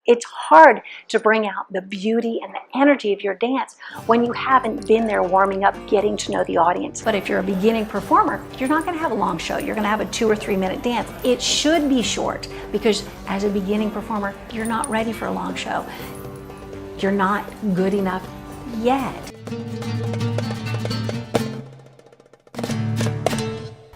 It's hard to bring out the beauty and the energy of your dance when you haven't been there warming up, getting to know the audience. But if you're a beginning performer, you're not going to have a long show. You're going to have a 2 or 3 minute dance. It should be short because as a beginning performer, you're not ready for a long show. You're not good enough yet.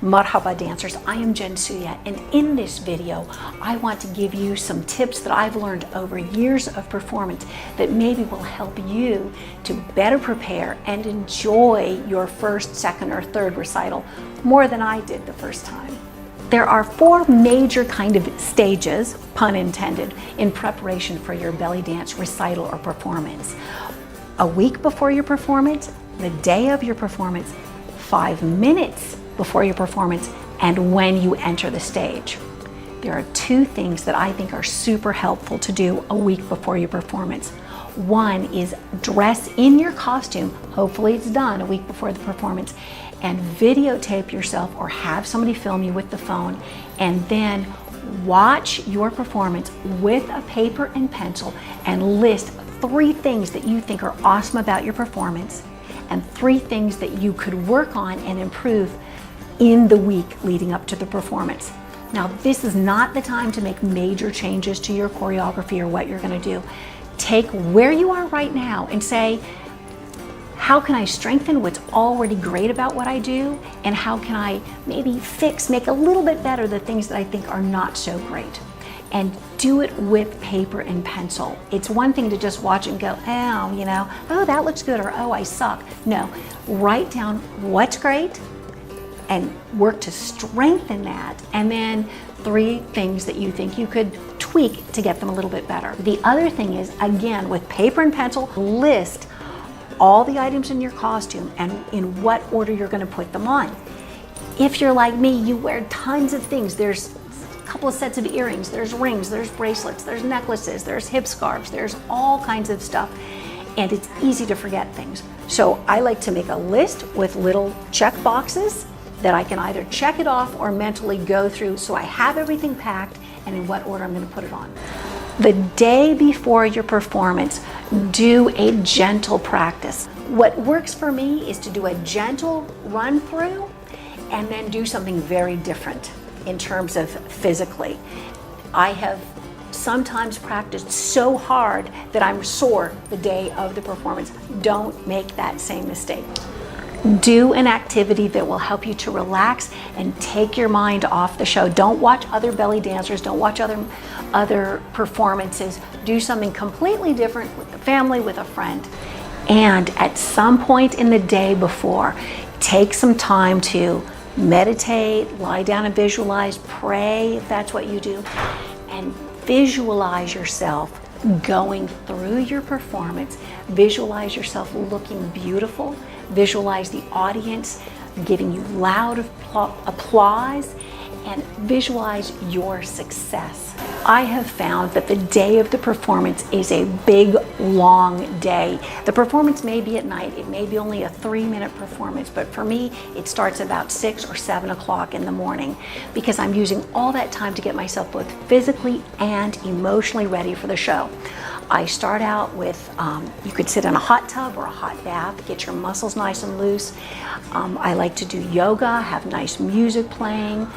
Marhaba dancers, I am Jensuya, and in this video I want to give you some tips that I've learned over years of performance that maybe will help you to better prepare and enjoy your first, second, or third recital more than I did the first time. There are 4 major kind of stages, pun intended, in preparation for your belly dance recital or performance. A week before your performance, the day of your performance, 5 minutes before your performance, and when you enter the stage. There are 2 things that I think are super helpful to do a week before your performance. One is dress in your costume, hopefully it's done a week before the performance, and videotape yourself or have somebody film you with the phone, and then watch your performance with a paper and pencil and list 3 things that you think are awesome about your performance and 3 things that you could work on and improve in the week leading up to the performance. Now, this is not the time to make major changes to your choreography or what you're going to do. Take where you are right now and say, how can I strengthen what's already great about what I do? And how can I maybe make a little bit better the things that I think are not so great? And do it with paper and pencil. It's one thing to just watch and go, oh, that looks good, or oh, I suck. No, write down what's great and work to strengthen that, and then 3 things that you think you could tweak to get them a little bit better. The other thing is, again, with paper and pencil, list all the items in your costume and in what order you're going to put them on. If you're like me, you wear tons of things. There's a couple of sets of earrings, there's rings, there's bracelets, there's necklaces, there's hip scarves, there's all kinds of stuff, and it's easy to forget things. So I like to make a list with little check boxes that I can either check it off or mentally go through so I have everything packed and in what order I'm going to put it on. The day before your performance, do a gentle practice. What works for me is to do a gentle run through and then do something very different in terms of physically. I have sometimes practiced so hard that I'm sore the day of the performance. Don't make that same mistake. Do an activity that will help you to relax and take your mind off the show. Don't watch other belly dancers, don't watch other performances. Do something completely different with the family, with a friend. And at some point in the day before, take some time to meditate, lie down and visualize, pray if that's what you do, and visualize yourself going through your performance. Visualize yourself looking beautiful. Visualize the audience giving you loud applause, and visualize your success. I have found that the day of the performance is a big, long day. The performance may be at night, it may be only a 3-minute performance, but for me, it starts about 6 or 7 o'clock in the morning because I'm using all that time to get myself both physically and emotionally ready for the show. I start out with, you could sit in a hot tub or a hot bath, get your muscles nice and loose. I like to do yoga, have nice music playing,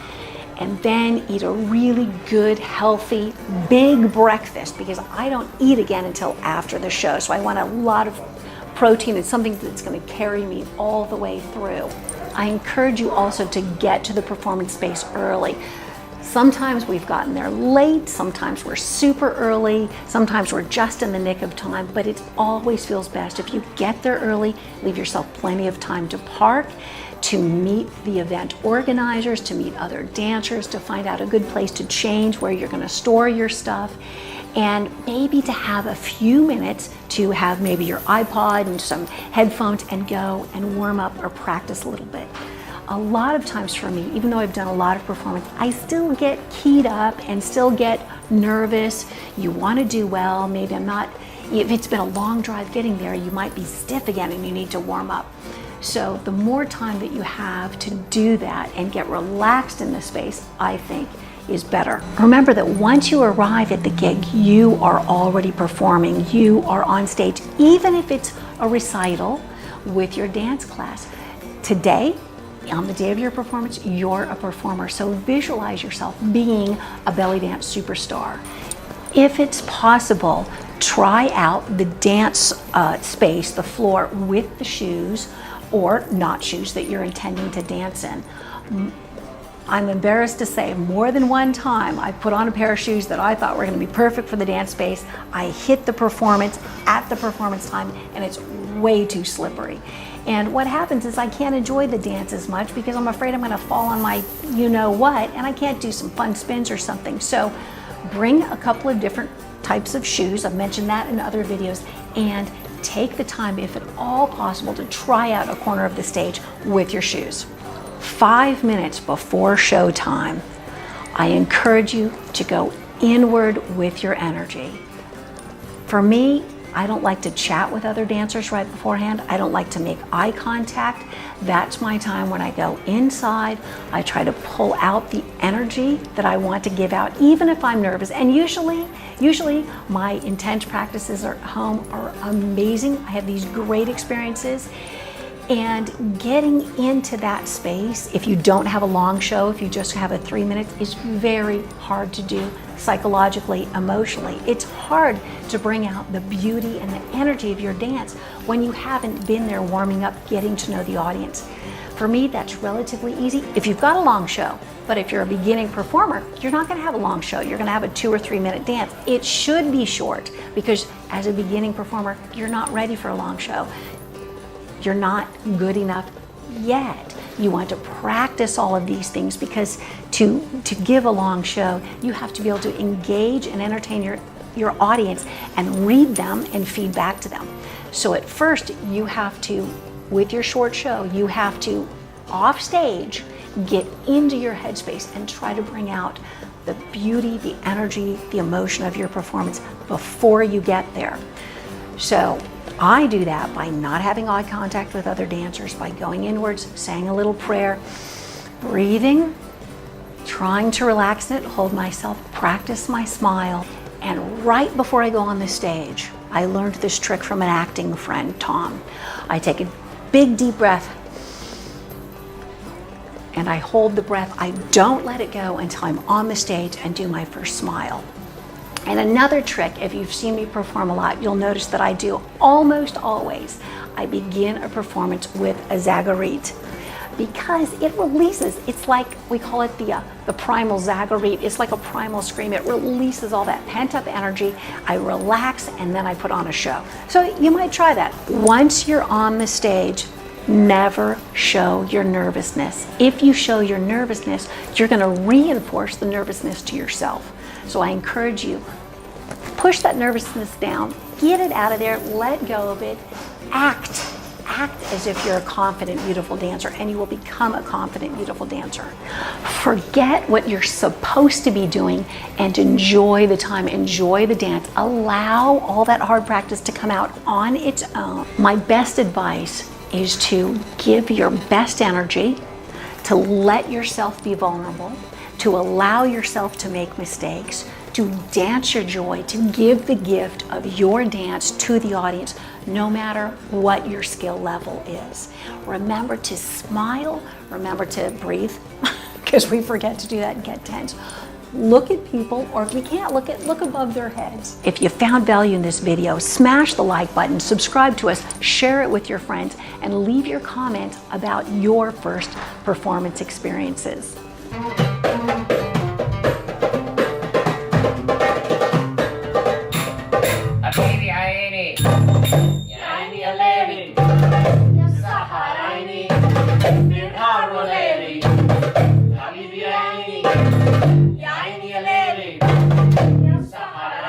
and then eat a really good, healthy, big breakfast because I don't eat again until after the show. So I want a lot of protein and something that's going to carry me all the way through. I encourage you also to get to the performance space early. Sometimes we've gotten there late, sometimes we're super early, sometimes we're just in the nick of time, but it always feels best if you get there early, leave yourself plenty of time to park, to meet the event organizers, to meet other dancers, to find out a good place to change, where you're going to store your stuff, and maybe to have a few minutes to have maybe your iPod and some headphones and go and warm up or practice a little bit. A lot of times for me, even though I've done a lot of performance, I still get keyed up and still get nervous. You want to do well, maybe if it's been a long drive getting there, you might be stiff again and you need to warm up. So the more time that you have to do that and get relaxed in the space, I think is better. Remember that once you arrive at the gig, you are already performing. You are on stage, even if it's a recital with your dance class. Today, on the day of your performance, you're a performer. So visualize yourself being a belly dance superstar. If it's possible, try out the dance space, the floor, with the shoes or not shoes that you're intending to dance in. I'm embarrassed to say more than one time I put on a pair of shoes that I thought were going to be perfect for the dance space. I hit the performance at the performance time and it's way too slippery. And what happens is I can't enjoy the dance as much because I'm afraid I'm going to fall on my you-know-what and I can't do some fun spins or something. So bring a couple of different types of shoes, I've mentioned that in other videos, and take the time, if at all possible, to try out a corner of the stage with your shoes. 5 minutes before show time, I encourage you to go inward with your energy. For me, I don't like to chat with other dancers right beforehand. I don't like to make eye contact. That's my time when I go inside. I try to pull out the energy that I want to give out, even if I'm nervous. And usually my intense practices at home are amazing. I have these great experiences. And getting into that space, if you don't have a long show, if you just have a 3 minutes, is very hard to do psychologically, emotionally. It's hard to bring out the beauty and the energy of your dance when you haven't been there warming up, getting to know the audience. For me, that's relatively easy if you've got a long show. But if you're a beginning performer, you're not gonna have a long show. You're gonna have a 2 or 3 minute dance. It should be short because as a beginning performer, you're not ready for a long show. You're not good enough yet. You want to practice all of these things because to give a long show, you have to be able to engage and entertain your audience and read them and feed back to them. So at first, you have to, with your short show, you have to, off stage, get into your headspace and try to bring out the beauty, the energy, the emotion of your performance before you get there. So I do that by not having eye contact with other dancers, by going inwards, saying a little prayer, breathing, trying to relax it, hold myself, practice my smile. And right before I go on the stage, I learned this trick from an acting friend, Tom. I take a big deep breath and I hold the breath. I don't let it go until I'm on the stage and do my first smile. And another trick, if you've seen me perform a lot, you'll notice that I do almost always. I begin a performance with a zagarit because it releases. It's like, we call it the primal zagarit. It's like a primal scream. It releases all that pent-up energy. I relax and then I put on a show. So you might try that. Once you're on the stage, never show your nervousness. If you show your nervousness, you're going to reinforce the nervousness to yourself. So I encourage you, push that nervousness down, get it out of there, let go of it, act as if you're a confident, beautiful dancer, and you will become a confident, beautiful dancer. Forget what you're supposed to be doing and enjoy the time, enjoy the dance. Allow all that hard practice to come out on its own. My best advice is to give your best energy, to let yourself be vulnerable, to allow yourself to make mistakes, to dance your joy, to give the gift of your dance to the audience, no matter what your skill level is. Remember to smile, remember to breathe, because we forget to do that and get tense. Look at people, or if you can't look above their heads. If you found value in this video, smash the like button, subscribe to us, share it with your friends, and leave your comment about your first performance experiences. Sahara ini, bir harbo lady, habibi ini.